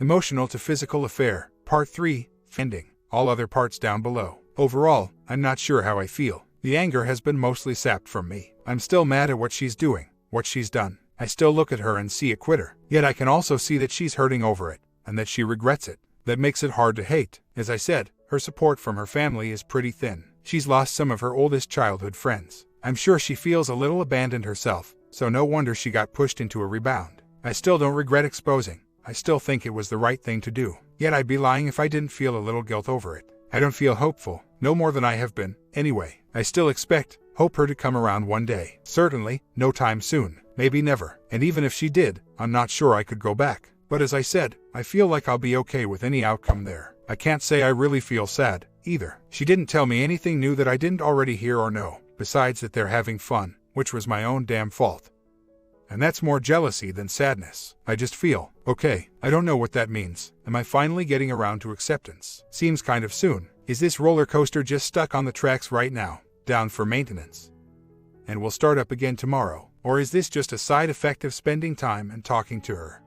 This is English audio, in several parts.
Emotional to physical affair, Part 3, ending. All other parts down below. Overall, I'm not sure how I feel. The anger has been mostly sapped from me. I'm still mad at what she's doing, what she's done. I still look at her and see a quitter. Yet I can also see that she's hurting over it, and that she regrets it. That makes it hard to hate. As I said, her support from her family is pretty thin. She's lost some of her oldest childhood friends. I'm sure she feels a little abandoned herself, so no wonder she got pushed into a rebound. I still don't regret exposing. I still think it was the right thing to do. Yet I'd be lying if I didn't feel a little guilt over it. I don't feel hopeful, no more than I have been. Anyway, I still hope her to come around one day. Certainly, no time soon. Maybe never. And even if she did, I'm not sure I could go back. But as I said, I feel like I'll be okay with any outcome there. I can't say I really feel sad, either. She didn't tell me anything new that I didn't already hear or know, besides that they're having fun, which was my own damn fault. And that's more jealousy than sadness. I just feel okay. I don't know what that means. Am I finally getting around to acceptance? Seems kind of soon. Is this roller coaster just stuck on the tracks right now, down for maintenance, and will start up again tomorrow? Or is this just a side effect of spending time and talking to her?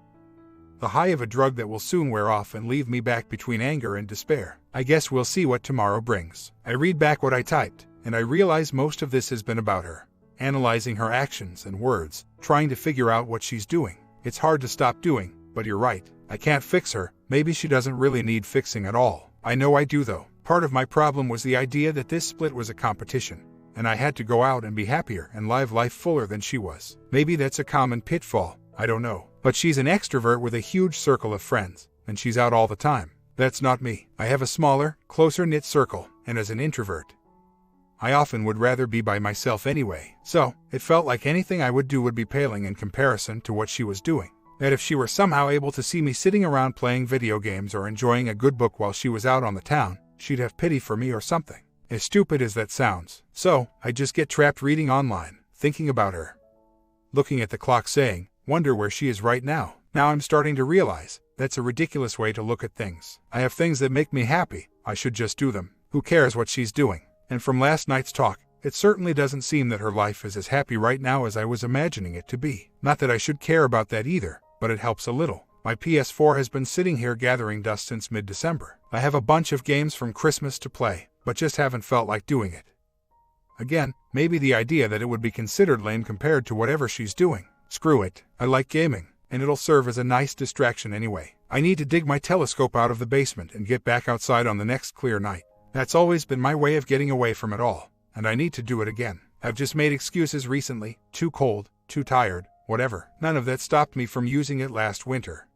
The high of a drug that will soon wear off and leave me back between anger and despair. I guess we'll see what tomorrow brings. I read back what I typed, and I realize most of this has been about her. Analyzing her actions and words, trying to figure out what she's doing. It's hard to stop doing, but you're right. I can't fix her. Maybe she doesn't really need fixing at all. I know I do though. Part of my problem was the idea that this split was a competition, and I had to go out and be happier and live life fuller than she was. Maybe that's a common pitfall. I don't know. But she's an extrovert with a huge circle of friends, and she's out all the time. That's not me. I have a smaller, closer-knit circle, and as an introvert, I often would rather be by myself anyway. So, it felt like anything I would do would be paling in comparison to what she was doing. That if she were somehow able to see me sitting around playing video games or enjoying a good book while she was out on the town, she'd have pity for me or something. As stupid as that sounds. So, I just get trapped reading online, thinking about her. Looking at the clock saying, wonder where she is right now. Now I'm starting to realize, that's a ridiculous way to look at things. I have things that make me happy. I should just do them. Who cares what she's doing? And from last night's talk, it certainly doesn't seem that her life is as happy right now as I was imagining it to be. Not that I should care about that either, but it helps a little. My PS4 has been sitting here gathering dust since mid-December. I have a bunch of games from Christmas to play, but just haven't felt like doing it. Again, maybe the idea that it would be considered lame compared to whatever she's doing. Screw it. I like gaming, and it'll serve as a nice distraction anyway. I need to dig my telescope out of the basement and get back outside on the next clear night. That's always been my way of getting away from it all, and I need to do it again. I've just made excuses recently. Too cold, too tired, whatever. None of that stopped me from using it last winter.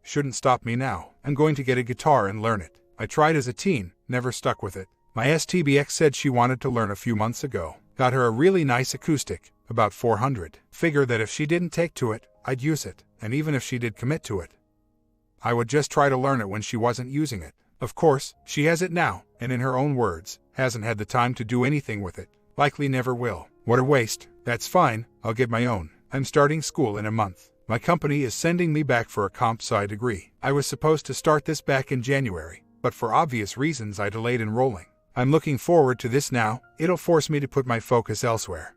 Shouldn't stop me now. I'm going to get a guitar and learn it. I tried as a teen, never stuck with it. My STBX said she wanted to learn a few months ago. Got her a really nice acoustic, about $400. Figure that if she didn't take to it, I'd use it, and even if she did commit to it, I would just try to learn it when she wasn't using it. Of course, she has it now, and in her own words, hasn't had the time to do anything with it. Likely never will. What a waste. That's fine, I'll get my own. I'm starting school in a month. My company is sending me back for a comp sci degree. I was supposed to start this back in January, but for obvious reasons I delayed enrolling. I'm looking forward to this now. It'll force me to put my focus elsewhere,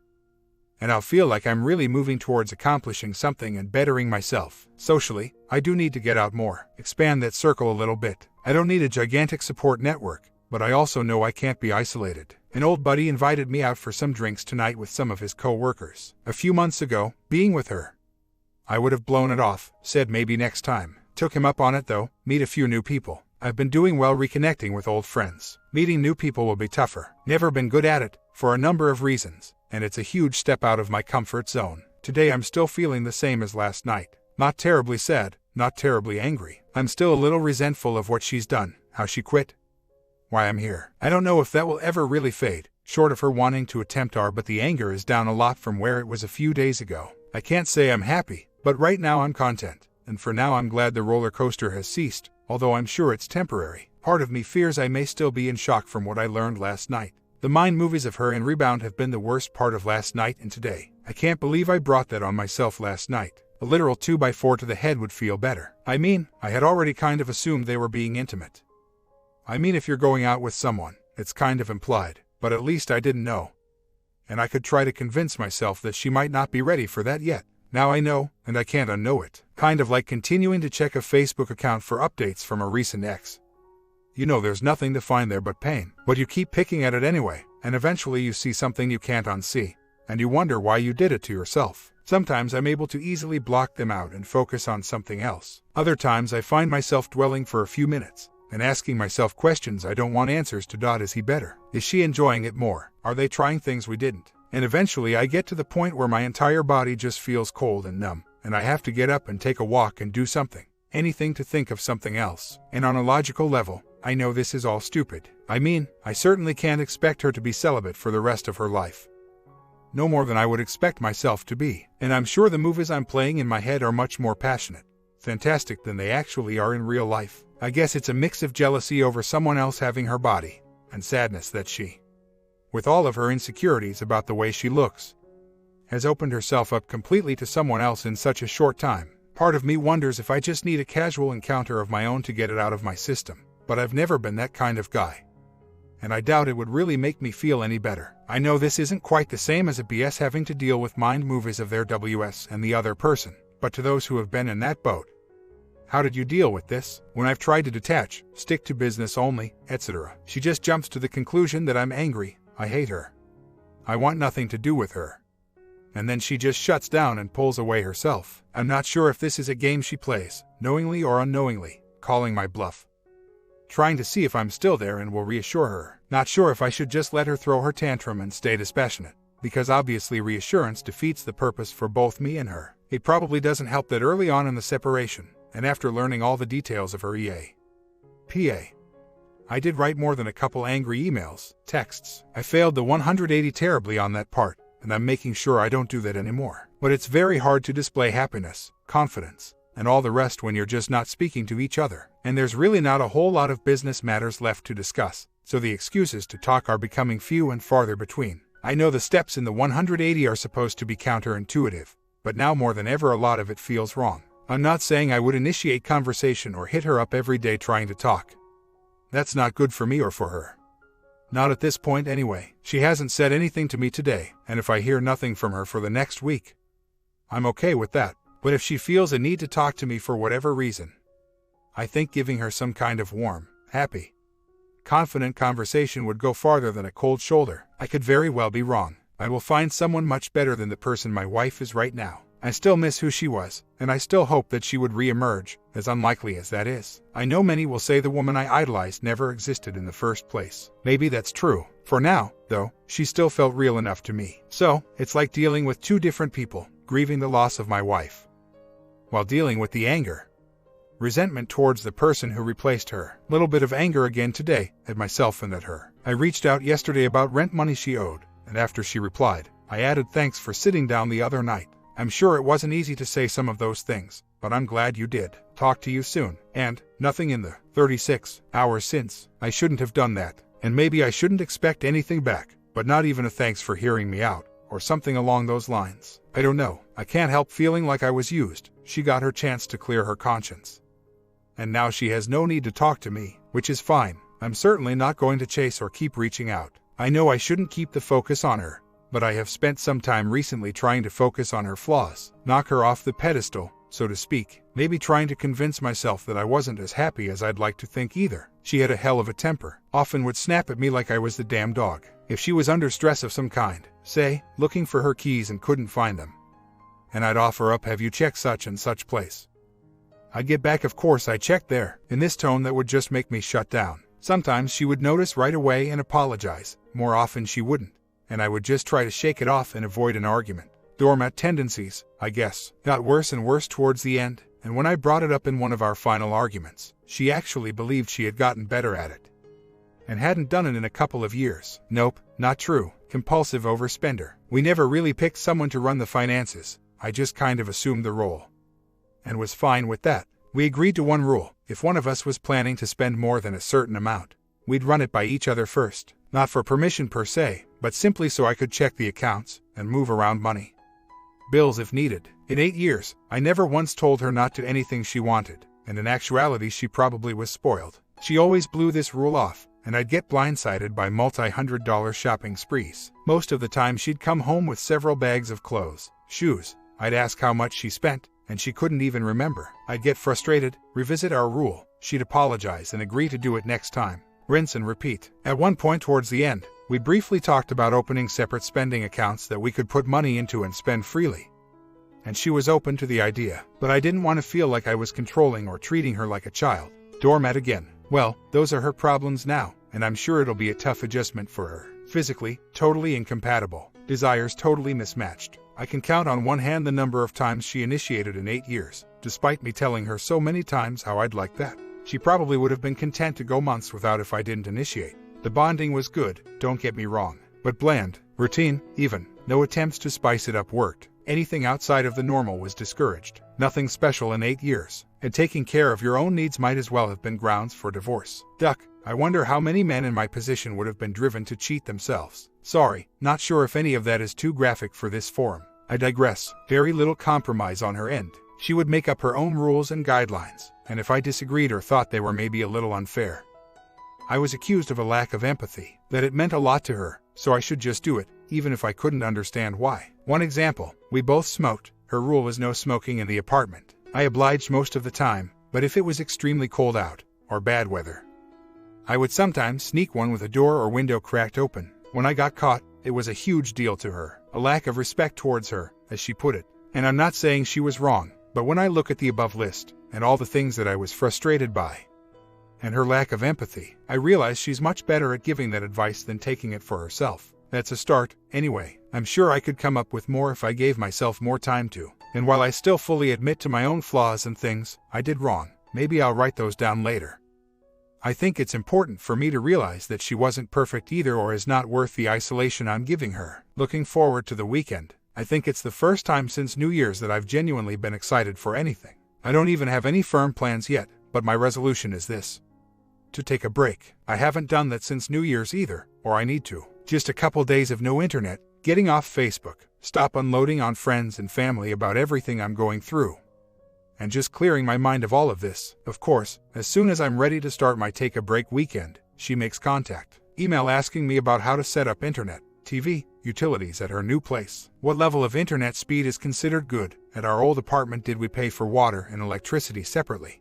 and I'll feel like I'm really moving towards accomplishing something and bettering myself. Socially, I do need to get out more, expand that circle a little bit. I don't need a gigantic support network, but I also know I can't be isolated. An old buddy invited me out for some drinks tonight with some of his co-workers. A few months ago, being with her, I would have blown it off, said maybe next time. Took him up on it though, meet a few new people. I've been doing well reconnecting with old friends. Meeting new people will be tougher. Never been good at it, for a number of reasons, and it's a huge step out of my comfort zone. Today I'm still feeling the same as last night. Not terribly sad, not terribly angry. I'm still a little resentful of what she's done, how she quit, why I'm here. I don't know if that will ever really fade, short of her wanting to attempt our, but the anger is down a lot from where it was a few days ago. I can't say I'm happy, but right now I'm content, and for now I'm glad the roller coaster has ceased, although I'm sure it's temporary. Part of me fears I may still be in shock from what I learned last night. The mind movies of her in Rebound have been the worst part of last night and today. I can't believe I brought that on myself last night. A literal 2x4 to the head would feel better. I mean, I had already kind of assumed they were being intimate. I mean, if you're going out with someone, it's kind of implied, but at least I didn't know. And I could try to convince myself that she might not be ready for that yet. Now I know, and I can't unknow it. Kind of like continuing to check a Facebook account for updates from a recent ex. You know there's nothing to find there but pain, but you keep picking at it anyway, and eventually you see something you can't unsee, and you wonder why you did it to yourself. Sometimes I'm able to easily block them out and focus on something else. Other times I find myself dwelling for a few minutes and asking myself questions I don't want answers to. Is he better? Is she enjoying it more? Are they trying things we didn't? And eventually I get to the point where my entire body just feels cold and numb, and I have to get up and take a walk and do something. Anything to think of something else. And on a logical level, I know this is all stupid. I mean, I certainly can't expect her to be celibate for the rest of her life. No more than I would expect myself to be. And I'm sure the movies I'm playing in my head are much more passionate, fantastic than they actually are in real life. I guess it's a mix of jealousy over someone else having her body, and sadness that she, with all of her insecurities about the way she looks, has opened herself up completely to someone else in such a short time. Part of me wonders if I just need a casual encounter of my own to get it out of my system, but I've never been that kind of guy. And I doubt it would really make me feel any better. I know this isn't quite the same as a BS having to deal with mind movies of their WS and the other person, but to those who have been in that boat, how did you deal with this? When I've tried to detach, stick to business only, etc., she just jumps to the conclusion that I'm angry, I hate her, I want nothing to do with her. And then she just shuts down and pulls away herself. I'm not sure if this is a game she plays, knowingly or unknowingly, calling my bluff, trying to see if I'm still there and will reassure her. Not sure if I should just let her throw her tantrum and stay dispassionate, because obviously reassurance defeats the purpose for both me and her. It probably doesn't help that early on in the separation, and after learning all the details of her PA, I did write more than a couple angry emails, texts. I failed the 180 terribly on that part, and I'm making sure I don't do that anymore. But it's very hard to display happiness, confidence, and all the rest when you're just not speaking to each other, and there's really not a whole lot of business matters left to discuss, so the excuses to talk are becoming few and farther between. I know the steps in the 180 are supposed to be counterintuitive, but now more than ever a lot of it feels wrong. I'm not saying I would initiate conversation or hit her up every day trying to talk. That's not good for me or for her. Not at this point anyway. She hasn't said anything to me today, and if I hear nothing from her for the next week, I'm okay with that. But if she feels a need to talk to me for whatever reason, I think giving her some kind of warm, happy, confident conversation would go farther than a cold shoulder. I could very well be wrong. I will find someone much better than the person my wife is right now. I still miss who she was, and I still hope that she would re-emerge, as unlikely as that is. I know many will say the woman I idolized never existed in the first place. Maybe that's true. For now, though, she still felt real enough to me. So, it's like dealing with two different people, grieving the loss of my wife, while dealing with the anger, resentment towards the person who replaced her. Little bit of anger again today, at myself and at her. I reached out yesterday about rent money she owed, and after she replied, I added thanks for sitting down the other night. I'm sure it wasn't easy to say some of those things, but I'm glad you did. Talk to you soon. And, nothing in the 36 hours since. I shouldn't have done that, and maybe I shouldn't expect anything back, but not even a thanks for hearing me out, or something along those lines. I don't know. I can't help feeling like I was used. She got her chance to clear her conscience, and now she has no need to talk to me, which is fine. I'm certainly not going to chase or keep reaching out. I know I shouldn't keep the focus on her, but I have spent some time recently trying to focus on her flaws, knock her off the pedestal, so to speak, maybe trying to convince myself that I wasn't as happy as I'd like to think either. She had a hell of a temper, often would snap at me like I was the damn dog. If she was under stress of some kind, say, looking for her keys and couldn't find them, and I'd offer up, have you checked such and such place? I'd get back, of course I checked there, in this tone that would just make me shut down. Sometimes she would notice right away and apologize, more often she wouldn't, and I would just try to shake it off and avoid an argument. Dorat tendencies, I guess, got worse and worse towards the end, and when I brought it up in one of our final arguments, she actually believed she had gotten better at it, and hadn't done it in a couple of years. Nope, not true. Compulsive overspender. We never really picked someone to run the finances. I just kind of assumed the role, and was fine with that. We agreed to one rule: if one of us was planning to spend more than a certain amount, we'd run it by each other first, not for permission per se, but simply so I could check the accounts and move around money, bills if needed. In 8 years, I never once told her not to anything she wanted, and in actuality she probably was spoiled. She always blew this rule off, and I'd get blindsided by multi-$100 shopping sprees. Most of the time she'd come home with several bags of clothes, shoes, I'd ask how much she spent, and she couldn't even remember. I'd get frustrated, revisit our rule, she'd apologize and agree to do it next time. Rinse and repeat. At one point towards the end, we briefly talked about opening separate spending accounts that we could put money into and spend freely. And she was open to the idea, but I didn't want to feel like I was controlling or treating her like a child. Doormat again. Well, those are her problems now, and I'm sure it'll be a tough adjustment for her. Physically, totally incompatible. Desires totally mismatched. I can count on one hand the number of times she initiated in 8 years, despite me telling her so many times how I'd like that. She probably would have been content to go months without if I didn't initiate. The bonding was good, don't get me wrong, but bland, routine, even. No attempts to spice it up worked. Anything outside of the normal was discouraged. Nothing special in 8 years. And taking care of your own needs might as well have been grounds for divorce. Duck. I wonder how many men in my position would have been driven to cheat themselves. Sorry, not sure if any of that is too graphic for this forum. I digress. Very little compromise on her end. She would make up her own rules and guidelines, and if I disagreed or thought they were maybe a little unfair, I was accused of a lack of empathy, that it meant a lot to her, so I should just do it, even if I couldn't understand why. One example, we both smoked. Her rule was no smoking in the apartment. I obliged most of the time, but if it was extremely cold out, or bad weather, I would sometimes sneak one with a door or window cracked open. When I got caught, it was a huge deal to her, a lack of respect towards her, as she put it. And I'm not saying she was wrong, but when I look at the above list, and all the things that I was frustrated by, and her lack of empathy, I realize she's much better at giving that advice than taking it for herself. That's a start, anyway. I'm sure I could come up with more if I gave myself more time to. And while I still fully admit to my own flaws and things I did wrong, maybe I'll write those down later. I think it's important for me to realize that she wasn't perfect either or is not worth the isolation I'm giving her. Looking forward to the weekend. I think it's the first time since New Year's that I've genuinely been excited for anything. I don't even have any firm plans yet, but my resolution is this: to take a break. I haven't done that since New Year's either, or I need to. Just a couple days of no internet, getting off Facebook, stop unloading on friends and family about everything I'm going through, and just clearing my mind of all of this. Of course, as soon as I'm ready to start my take a break weekend, she makes contact. Email asking me about how to set up internet, TV, utilities at her new place. What level of internet speed is considered good? At our old apartment, did we pay for water and electricity separately?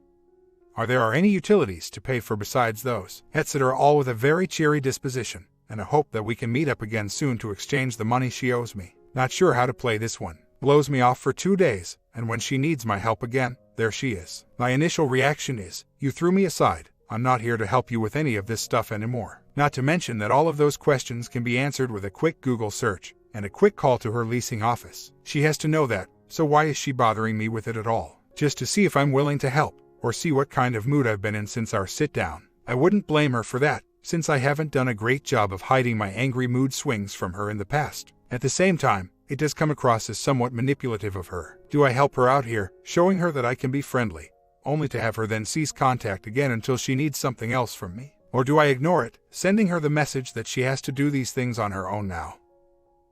Are there any utilities to pay for besides those? Etc. All with a very cheery disposition, and a hope that we can meet up again soon to exchange the money she owes me. Not sure how to play this one. Blows me off for 2 days, and when she needs my help again, there she is. My initial reaction is, you threw me aside. I'm not here to help you with any of this stuff anymore. Not to mention that all of those questions can be answered with a quick Google search and a quick call to her leasing office. She has to know that, so why is she bothering me with it at all? Just to see if I'm willing to help, or see what kind of mood I've been in since our sit-down. I wouldn't blame her for that, since I haven't done a great job of hiding my angry mood swings from her in the past. At the same time, it does come across as somewhat manipulative of her. Do I help her out here, showing her that I can be friendly, only to have her then cease contact again until she needs something else from me? Or do I ignore it, sending her the message that she has to do these things on her own now,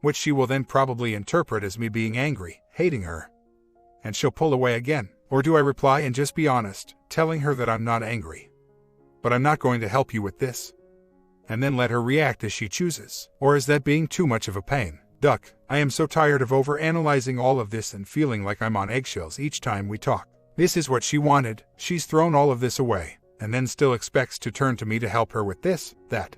which she will then probably interpret as me being angry, hating her, and she'll pull away again? Or do I reply and just be honest, telling her that I'm not angry, but I'm not going to help you with this, and then let her react as she chooses? Or is that being too much of a pain? Duck. I am so tired of overanalyzing all of this and feeling like I'm on eggshells each time we talk. This is what she wanted. She's thrown all of this away, and then still expects to turn to me to help her with this, that,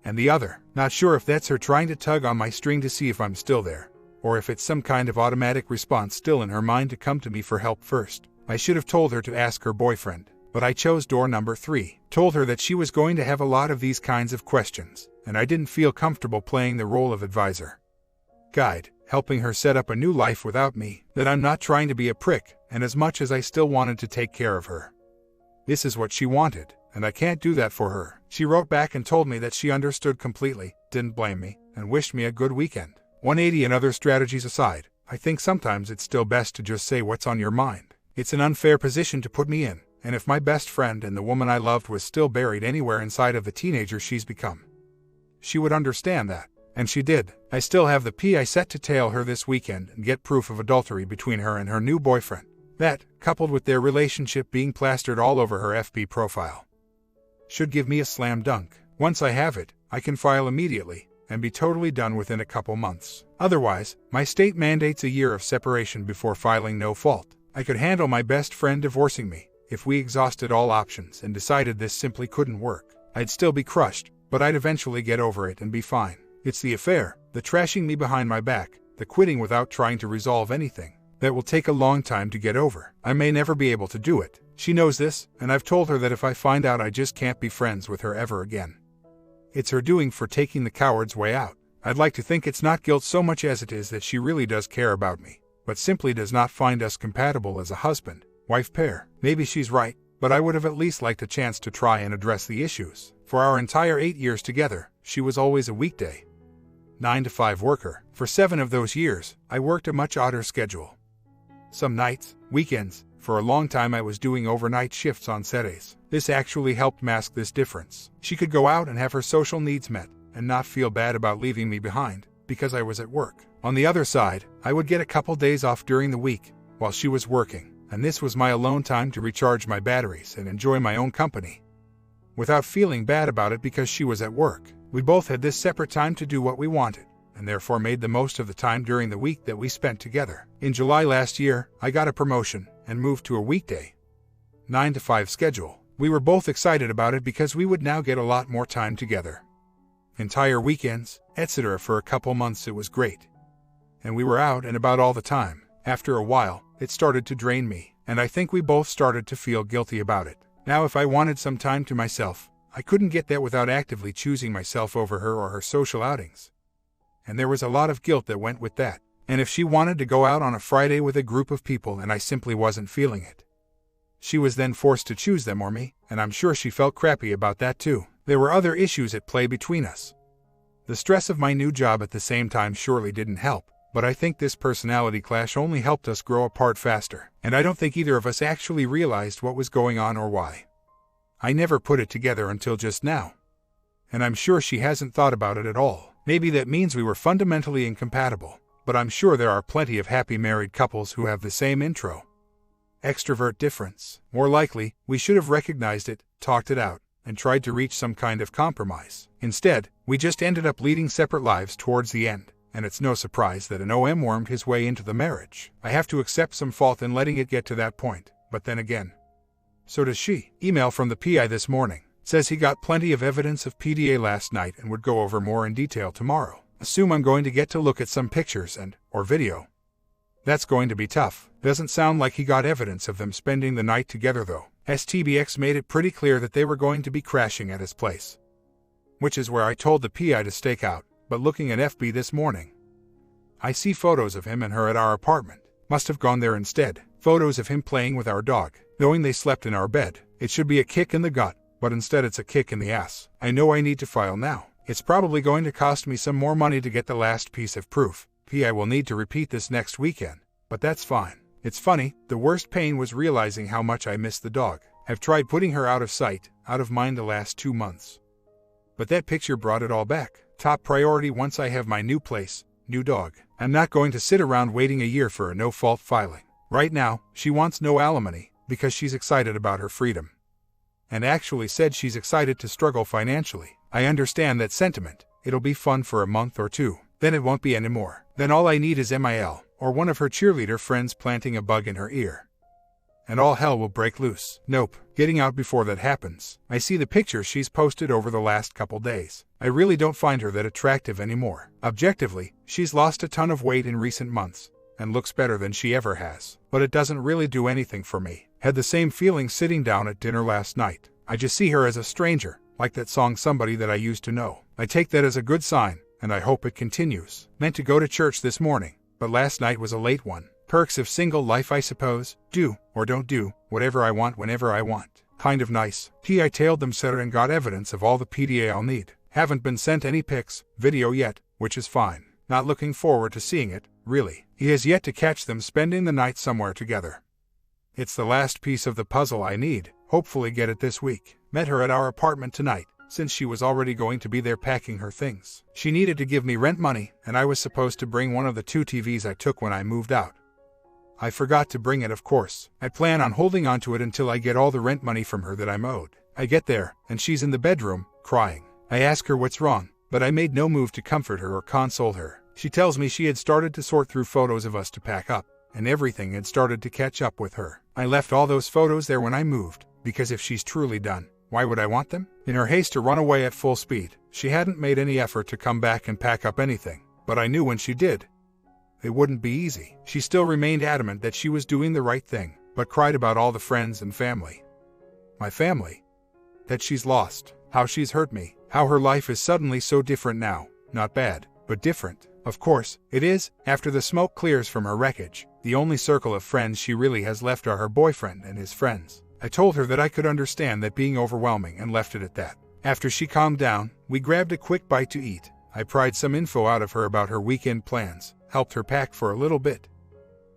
and the other. Not sure if that's her trying to tug on my string to see if I'm still there, or if it's some kind of automatic response still in her mind to come to me for help first. I should have told her to ask her boyfriend, but I chose door number 3. Told her that she was going to have a lot of these kinds of questions, and I didn't feel comfortable playing the role of advisor, guide, helping her set up a new life without me, that I'm not trying to be a prick, and as much as I still wanted to take care of her, this is what she wanted, and I can't do that for her. She wrote back and told me that she understood completely, didn't blame me, and wished me a good weekend. 180 and other strategies aside, I think sometimes it's still best to just say what's on your mind. It's an unfair position to put me in, and if my best friend and the woman I loved was still buried anywhere inside of the teenager she's become, she would understand that. And she did. I still have the PI set to tail her this weekend and get proof of adultery between her and her new boyfriend. That, coupled with their relationship being plastered all over her FB profile, should give me a slam dunk. Once I have it, I can file immediately, and be totally done within a couple months. Otherwise, my state mandates a year of separation before filing no fault. I could handle my best friend divorcing me if we exhausted all options and decided this simply couldn't work. I'd still be crushed, but I'd eventually get over it and be fine. It's the affair, the trashing me behind my back, the quitting without trying to resolve anything, that will take a long time to get over. I may never be able to do it. She knows this, and I've told her that if I find out, I just can't be friends with her ever again. It's her doing for taking the coward's way out. I'd like to think it's not guilt so much as it is that she really does care about me, but simply does not find us compatible as a husband-wife pair. Maybe she's right, but I would have at least liked a chance to try and address the issues. For our entire 8 years together, she was always a weekday 9-to-5 worker. For 7 of those years, I worked a much odder schedule. Some nights, weekends, for a long time I was doing overnight shifts on Saturdays. This actually helped mask this difference. She could go out and have her social needs met, and not feel bad about leaving me behind, because I was at work. On the other side, I would get a couple days off during the week, while she was working, and this was my alone time to recharge my batteries and enjoy my own company, without feeling bad about it because she was at work. We both had this separate time to do what we wanted, and therefore made the most of the time during the week that we spent together. In July last year, I got a promotion and moved to a weekday 9-to-5 schedule. We were both excited about it because we would now get a lot more time together. Entire weekends, etc. For a couple months it was great. And we were out and about all the time. After a while, it started to drain me, and I think we both started to feel guilty about it. Now if I wanted some time to myself, I couldn't get that without actively choosing myself over her or her social outings. And there was a lot of guilt that went with that. And if she wanted to go out on a Friday with a group of people and I simply wasn't feeling it, she was then forced to choose them or me, and I'm sure she felt crappy about that too. There were other issues at play between us. The stress of my new job at the same time surely didn't help, but I think this personality clash only helped us grow apart faster, and I don't think either of us actually realized what was going on or why. I never put it together until just now. And I'm sure she hasn't thought about it at all. Maybe that means we were fundamentally incompatible, but I'm sure there are plenty of happy married couples who have the same extrovert difference. More likely, we should have recognized it, talked it out, and tried to reach some kind of compromise. Instead, we just ended up leading separate lives towards the end, and it's no surprise that an OM wormed his way into the marriage. I have to accept some fault in letting it get to that point, but then again, so does she. Email from the PI this morning. Says he got plenty of evidence of PDA last night and would go over more in detail tomorrow. Assume I'm going to get to look at some pictures or video. That's going to be tough. Doesn't sound like he got evidence of them spending the night together though. STBX made it pretty clear that they were going to be crashing at his place, which is where I told the PI to stake out, but looking at FB this morning, I see photos of him and her at our apartment. Must have gone there instead. Photos of him playing with our dog, knowing they slept in our bed. It should be a kick in the gut, but instead it's a kick in the ass. I know I need to file now. It's probably going to cost me some more money to get the last piece of proof. PI will need to repeat this next weekend, but that's fine. It's funny, the worst pain was realizing how much I miss the dog. I've tried putting her out of sight, out of mind the last 2 months. But that picture brought it all back. Top priority once I have my new place, new dog. I'm not going to sit around waiting a year for a no-fault filing. Right now, she wants no alimony, because she's excited about her freedom. And actually said she's excited to struggle financially. I understand that sentiment. It'll be fun for a month or two. Then it won't be anymore. Then all I need is MIL, or one of her cheerleader friends planting a bug in her ear, and all hell will break loose. Nope, getting out before that happens. I see the pictures she's posted over the last couple days. I really don't find her that attractive anymore. Objectively, she's lost a ton of weight in recent months, and looks better than she ever has. But it doesn't really do anything for me. Had the same feeling sitting down at dinner last night. I just see her as a stranger, like that song Somebody That I Used to Know. I take that as a good sign, and I hope it continues. Meant to go to church this morning, but last night was a late one. Perks of single life, I suppose. Do, or don't do, whatever I want whenever I want. Kind of nice. I tailed them Sarah and got evidence of all the PDA I'll need. Haven't been sent any pics, video yet, which is fine. Not looking forward to seeing it, really. He has yet to catch them spending the night somewhere together. It's the last piece of the puzzle I need. Hopefully get it this week. Met her at our apartment tonight, since she was already going to be there packing her things. She needed to give me rent money, and I was supposed to bring one of the 2 TVs I took when I moved out. I forgot to bring it, of course. I plan on holding onto it until I get all the rent money from her that I'm owed. I get there, and she's in the bedroom, crying. I ask her what's wrong, but I made no move to comfort her or console her. She tells me she had started to sort through photos of us to pack up, and everything had started to catch up with her. I left all those photos there when I moved, because if she's truly done, why would I want them? In her haste to run away at full speed, she hadn't made any effort to come back and pack up anything, but I knew when she did, it wouldn't be easy. She still remained adamant that she was doing the right thing, but cried about all the friends and family. My family. That she's lost, how she's hurt me, how her life is suddenly so different now. Not bad, but different. Of course, it is. After the smoke clears from her wreckage, the only circle of friends she really has left are her boyfriend and his friends. I told her that I could understand that being overwhelming and left it at that. After she calmed down, we grabbed a quick bite to eat. I pried some info out of her about her weekend plans, helped her pack for a little bit,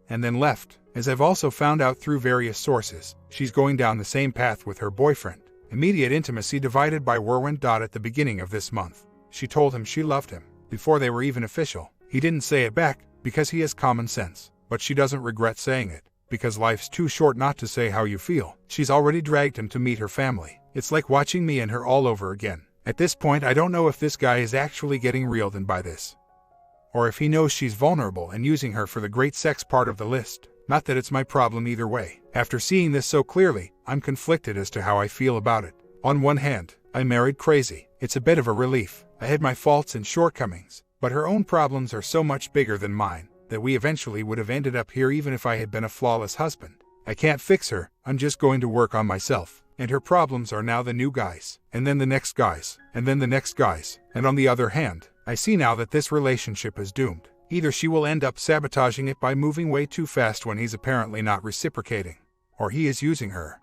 and then left. As I've also found out through various sources, she's going down the same path with her boyfriend. Immediate intimacy divided by whirlwind. At the beginning of this month, she told him she loved him. Before they were even official, he didn't say it back, because he has common sense, but she doesn't regret saying it, because life's too short not to say how you feel. She's already dragged him to meet her family. It's like watching me and her all over again. At this point, I don't know if this guy is actually getting reeled in by this, or if he knows she's vulnerable and using her for the great sex part of the list. Not that it's my problem either way. After seeing this so clearly, I'm conflicted as to how I feel about it. On one hand, I married crazy. It's a bit of a relief. I had my faults and shortcomings, but her own problems are so much bigger than mine that we eventually would have ended up here even if I had been a flawless husband. I can't fix her. I'm just going to work on myself. And her problems are now the new guys, and then the next guys, and then the next guys. And on the other hand, I see now that this relationship is doomed. Either she will end up sabotaging it by moving way too fast when he's apparently not reciprocating, or he is using her,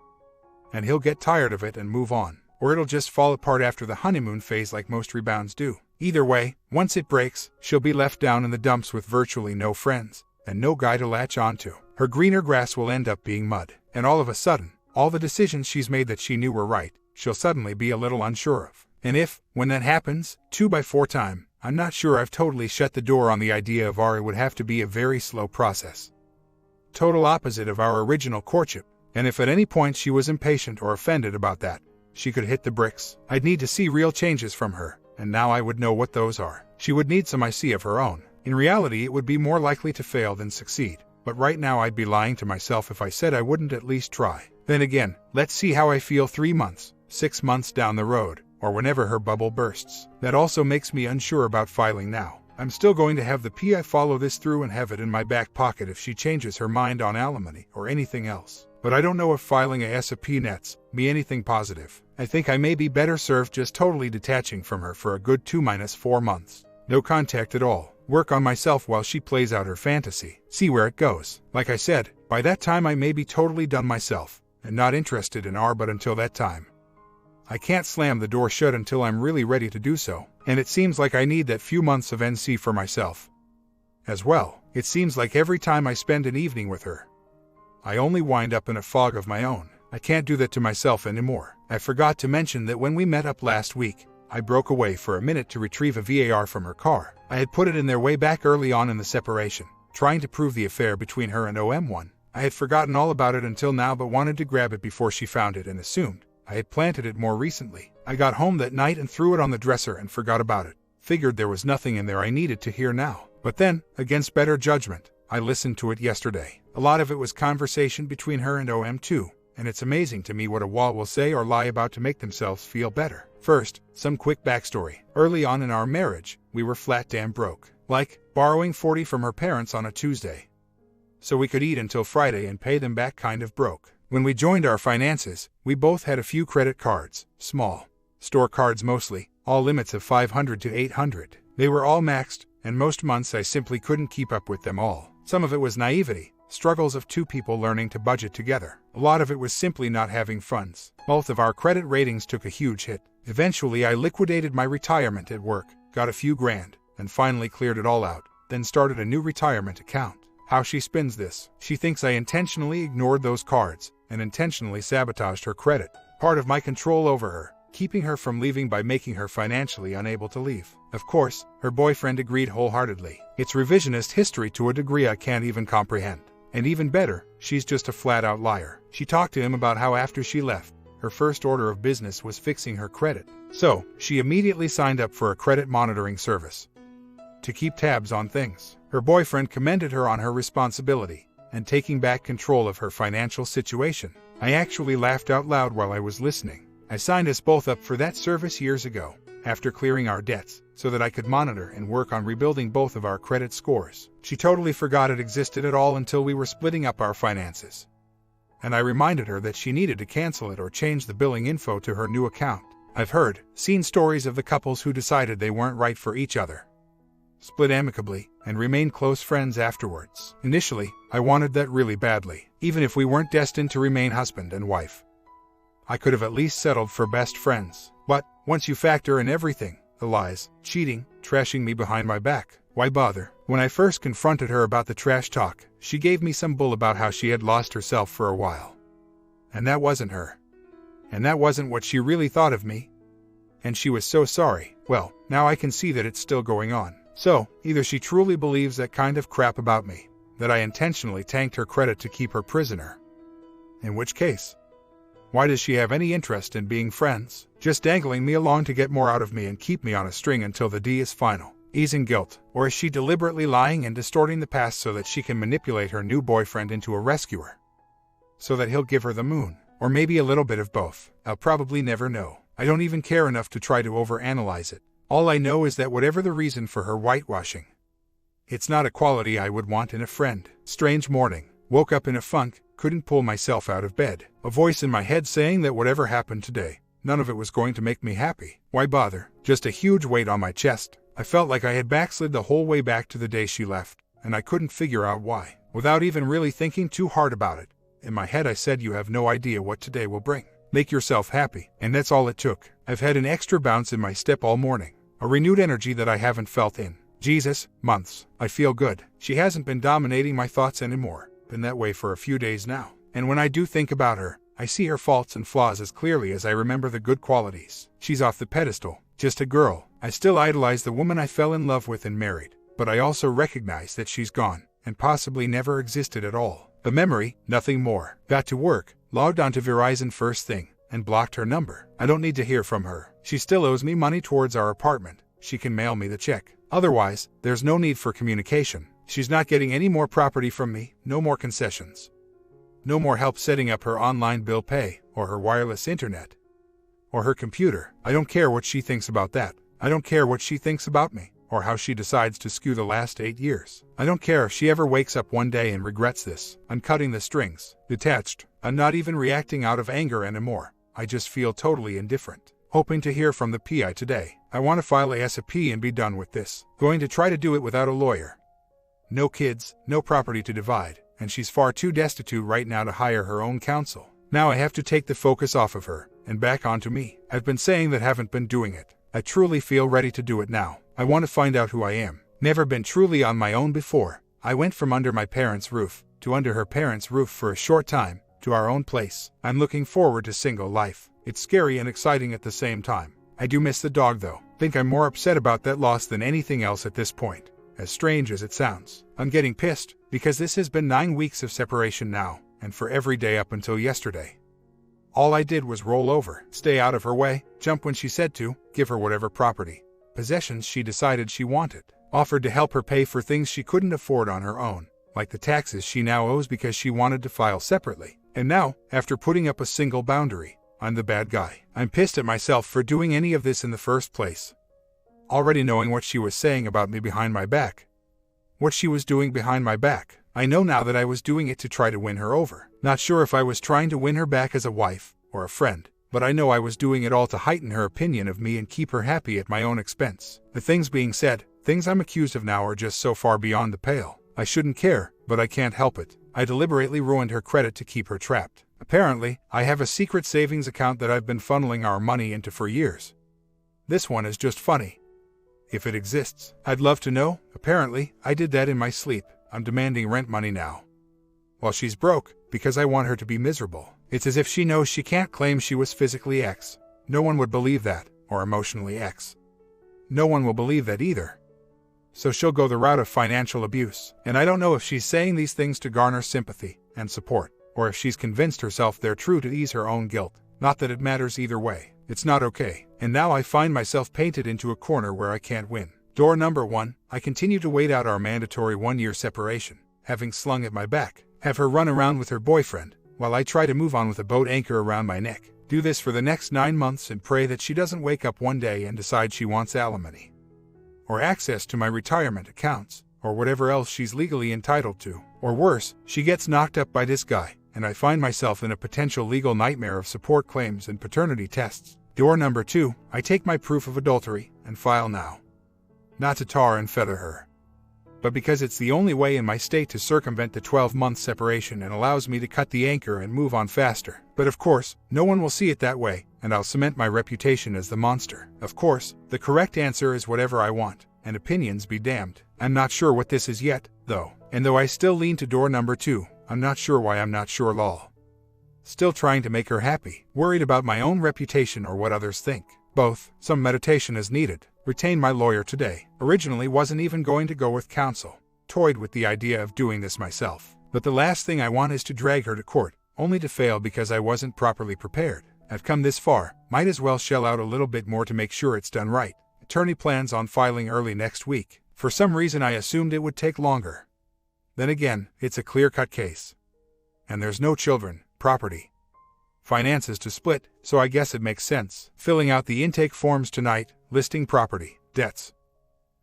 and he'll get tired of it and move on, or it'll just fall apart after the honeymoon phase like most rebounds do. Either way, once it breaks, she'll be left down in the dumps with virtually no friends, and no guy to latch onto. Her greener grass will end up being mud, and all of a sudden, all the decisions she's made that she knew were right, she'll suddenly be a little unsure of. And if, when that happens, 2x4 time, I'm not sure I've totally shut the door on the idea of it would have to be a very slow process. Total opposite of our original courtship, and if at any point she was impatient or offended about that, she could hit the bricks. I'd need to see real changes from her, and now I would know what those are. She would need some IC of her own. In reality, it would be more likely to fail than succeed, but right now I'd be lying to myself if I said I wouldn't at least try. Then again, let's see how I feel 3 months, 6 months down the road, or whenever her bubble bursts. That also makes me unsure about filing now. I'm still going to have the PI follow this through and have it in my back pocket if she changes her mind on alimony or anything else. But I don't know if filing a SP nets me anything positive. I think I may be better served just totally detaching from her for a good 2-4 months. No contact at all. Work on myself while she plays out her fantasy. See where it goes. Like I said, by that time I may be totally done myself, and not interested in her, but until that time, I can't slam the door shut until I'm really ready to do so, and it seems like I need that few months of NC for myself as well. It seems like every time I spend an evening with her, I only wind up in a fog of my own. I can't do that to myself anymore. I forgot to mention that when we met up last week, I broke away for a minute to retrieve a VAR from her car. I had put it in there way back early on in the separation, trying to prove the affair between her and OM1. I had forgotten all about it until now, but wanted to grab it before she found it and assumed I had planted it more recently. I got home that night and threw it on the dresser and forgot about it. Figured there was nothing in there I needed to hear now. But then, against better judgment, I listened to it yesterday. A lot of it was conversation between her and OM2, and it's amazing to me what a wall will say or lie about to make themselves feel better. First, some quick backstory. Early on in our marriage, we were flat damn broke. Like, borrowing $40 from her parents on a Tuesday, so we could eat until Friday and pay them back kind of broke. When we joined our finances, we both had a few credit cards, small store cards mostly, all limits of $500 to $800. They were all maxed, and most months I simply couldn't keep up with them all. Some of it was naivety, struggles of two people learning to budget together. A lot of it was simply not having funds. Both of our credit ratings took a huge hit. Eventually I liquidated my retirement at work, got a few grand, and finally cleared it all out, then started a new retirement account. How she spins this. She thinks I intentionally ignored those cards and intentionally sabotaged her credit. Part of my control over her, keeping her from leaving by making her financially unable to leave. Of course, her boyfriend agreed wholeheartedly. It's revisionist history to a degree I can't even comprehend. And even better, she's just a flat-out liar. She talked to him about how after she left, her her first order of business was fixing her credit. So, she immediately signed up for a credit monitoring service to keep tabs on things. Her boyfriend commended her on her responsibility and taking back control of her financial situation. I actually laughed out loud while I was listening. I signed us both up for that service years ago, after clearing our debts, so that I could monitor and work on rebuilding both of our credit scores. She totally forgot it existed at all until we were splitting up our finances. And I reminded her that she needed to cancel it or change the billing info to her new account. I've seen stories of the couples who decided they weren't right for each other, split amicably, and remained close friends afterwards. Initially, I wanted that really badly. Even if we weren't destined to remain husband and wife, I could have at least settled for best friends. But once you factor in everything, the lies, cheating, trashing me behind my back, why bother? When I first confronted her about the trash talk, she gave me some bull about how she had lost herself for a while. And that wasn't her. And that wasn't what she really thought of me. And she was so sorry. Well, now I can see that it's still going on. So, either she truly believes that kind of crap about me, that I intentionally tanked her credit to keep her prisoner. In which case, why does she have any interest in being friends? Just dangling me along to get more out of me and keep me on a string until the D is final. Easing guilt. Or is she deliberately lying and distorting the past so that she can manipulate her new boyfriend into a rescuer? So that he'll give her the moon. Or maybe a little bit of both. I'll probably never know. I don't even care enough to try to overanalyze it. All I know is that whatever the reason for her whitewashing, it's not a quality I would want in a friend. Strange morning. Woke up in a funk, couldn't pull myself out of bed. A voice in my head saying that whatever happened today, none of it was going to make me happy. Why bother? Just a huge weight on my chest. I felt like I had backslid the whole way back to the day she left, and I couldn't figure out why. Without even really thinking too hard about it, in my head I said, you have no idea what today will bring. Make yourself happy. And that's all it took. I've had an extra bounce in my step all morning. A renewed energy that I haven't felt in months. I feel good. She hasn't been dominating my thoughts anymore. Been that way for a few days now. And when I do think about her, I see her faults and flaws as clearly as I remember the good qualities. She's off the pedestal. Just a girl. I still idolize the woman I fell in love with and married. But I also recognize that she's gone, and possibly never existed at all. A memory, nothing more. Got to work, logged onto Verizon first thing, and blocked her number. I don't need to hear from her. She still owes me money towards our apartment. She can mail me the check. Otherwise, there's no need for communication. She's not getting any more property from me, no more concessions. No more help setting up her online bill pay, or her wireless internet, or her computer. I don't care what she thinks about that. I don't care what she thinks about me, or how she decides to skew the last 8 years. I don't care if she ever wakes up one day and regrets this. I'm cutting the strings. Detached. I'm not even reacting out of anger anymore. I just feel totally indifferent. Hoping to hear from the PI today. I want to file a SAP and be done with this. Going to try to do it without a lawyer. No kids, no property to divide, and she's far too destitute right now to hire her own counsel. Now I have to take the focus off of her, and back onto me. I've been saying that, haven't been doing it. I truly feel ready to do it now. I want to find out who I am. Never been truly on my own before. I went from under my parents' roof, to under her parents' roof for a short time, to our own place. I'm looking forward to single life. It's scary and exciting at the same time. I do miss the dog though. Think I'm more upset about that loss than anything else at this point. As strange as it sounds. I'm getting pissed, because this has been 9 weeks of separation now, and for every day up until yesterday. All I did was roll over, stay out of her way, jump when she said to, give her whatever property, possessions she decided she wanted, offered to help her pay for things she couldn't afford on her own, like the taxes she now owes because she wanted to file separately. And now, after putting up a single boundary, I'm the bad guy. I'm pissed at myself for doing any of this in the first place. Already knowing what she was saying about me behind my back. What she was doing behind my back. I know now that I was doing it to try to win her over. Not sure if I was trying to win her back as a wife, or a friend, but I know I was doing it all to heighten her opinion of me and keep her happy at my own expense. The things being said, things I'm accused of now, are just so far beyond the pale. I shouldn't care, but I can't help it. I deliberately ruined her credit to keep her trapped. Apparently, I have a secret savings account that I've been funneling our money into for years. This one is just funny. If it exists, I'd love to know. Apparently, I did that in my sleep. I'm demanding rent money now. While she's broke, because I want her to be miserable. It's as if she knows she can't claim she was physically X. No one would believe that, or emotionally X. No one will believe that either. So she'll go the route of financial abuse. And I don't know if she's saying these things to garner sympathy and support, or if she's convinced herself they're true to ease her own guilt. Not that it matters either way. It's not okay. And now I find myself painted into a corner where I can't win. Door number 1, I continue to wait out our mandatory 1-year separation, having slung at my back, have her run around with her boyfriend, while I try to move on with a boat anchor around my neck. Do this for the next 9 months and pray that she doesn't wake up one day and decide she wants alimony, or access to my retirement accounts, or whatever else she's legally entitled to. Or worse, she gets knocked up by this guy, and I find myself in a potential legal nightmare of support claims and paternity tests. Door number 2, I take my proof of adultery and file now. Not to tar and feather her, but because it's the only way in my state to circumvent the 12-month separation and allows me to cut the anchor and move on faster. But of course, no one will see it that way, and I'll cement my reputation as the monster. Of course, the correct answer is whatever I want, and opinions be damned. I'm not sure what this is yet, though, and though I still lean to door number 2, I'm not sure why I'm not sure lol. Still trying to make her happy, worried about my own reputation or what others think. Both. Some meditation is needed. Retain my lawyer today. Originally wasn't even going to go with counsel. Toyed with the idea of doing this myself. But the last thing I want is to drag her to court, only to fail because I wasn't properly prepared. I've come this far, might as well shell out a little bit more to make sure it's done right. Attorney plans on filing early next week. For some reason I assumed it would take longer. Then again, it's a clear-cut case. And there's no children, property, finances to split, so I guess it makes sense. Filling out the intake forms tonight, listing property, debts,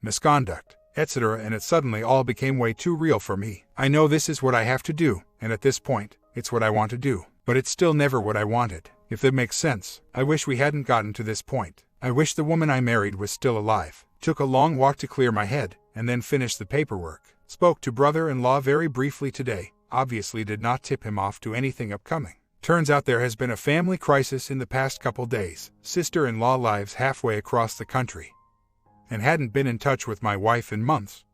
misconduct, etc., and it suddenly all became way too real for me. I know this is what I have to do, and at this point, it's what I want to do. But it's still never what I wanted, if that makes sense. I wish we hadn't gotten to this point. I wish the woman I married was still alive. Took a long walk to clear my head, and then finished the paperwork. Spoke to brother-in-law very briefly today. Obviously did not tip him off to anything upcoming. Turns out there has been a family crisis in the past couple days. Sister-in-law lives halfway across the country, and hadn't been in touch with my wife in months.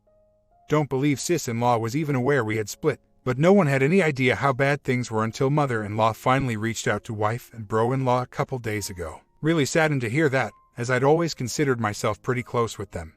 Don't believe sis-in-law was even aware we had split, but no one had any idea how bad things were until mother-in-law finally reached out to wife and bro-in-law a couple days ago. Really saddened to hear that, as I'd always considered myself pretty close with them.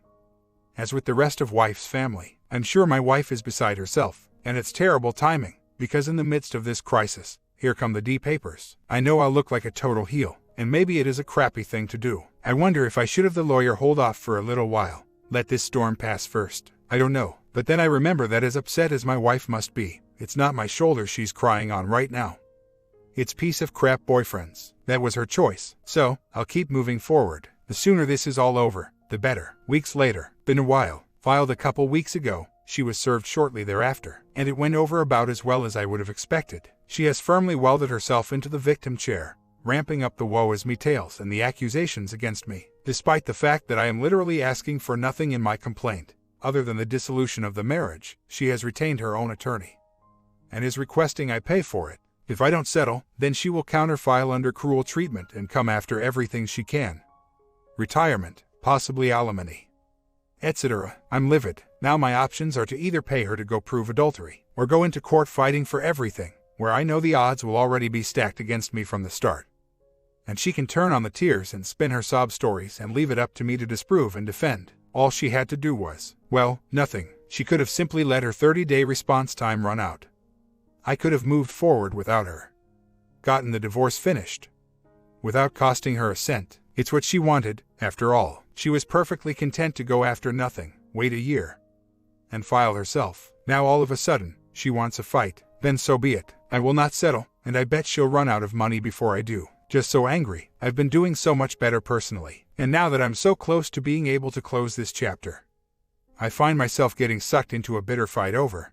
As with the rest of wife's family, I'm sure my wife is beside herself, and it's terrible timing, because in the midst of this crisis, here come the D papers. I know I'll look like a total heel, and maybe it is a crappy thing to do. I wonder if I should have the lawyer hold off for a little while, let this storm pass first. I don't know, but then I remember that as upset as my wife must be, it's not my shoulder she's crying on right now. It's piece of crap boyfriends. That was her choice, so I'll keep moving forward. The sooner this is all over, the better. Weeks later, been a while, filed a couple weeks ago, she was served shortly thereafter, and it went over about as well as I would have expected. She has firmly welded herself into the victim chair, ramping up the woe is me tales and the accusations against me, despite the fact that I am literally asking for nothing in my complaint, other than the dissolution of the marriage. She has retained her own attorney, and is requesting I pay for it. If I don't settle, then she will counterfile under cruel treatment and come after everything she can. Retirement, possibly alimony, etc. I'm livid. Now my options are to either pay her to go prove adultery, or go into court fighting for everything, where I know the odds will already be stacked against me from the start. And she can turn on the tears and spin her sob stories and leave it up to me to disprove and defend. All she had to do was, well, nothing. She could have simply let her 30-day response time run out. I could have moved forward without her, gotten the divorce finished, without costing her a cent. It's what she wanted, after all. She was perfectly content to go after nothing, wait a year, and file herself. Now all of a sudden, she wants a fight. Then so be it. I will not settle, and I bet she'll run out of money before I do. Just so angry. I've been doing so much better personally, and now that I'm so close to being able to close this chapter, I find myself getting sucked into a bitter fight over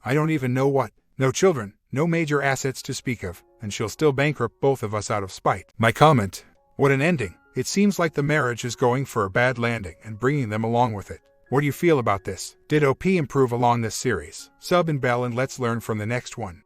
I don't even know what. No children, no major assets to speak of, and she'll still bankrupt both of us out of spite. My comment: what an ending. It seems like the marriage is going for a bad landing and bringing them along with it. What do you feel about this? Did OP improve along this series? Sub and bell and let's learn from the next one.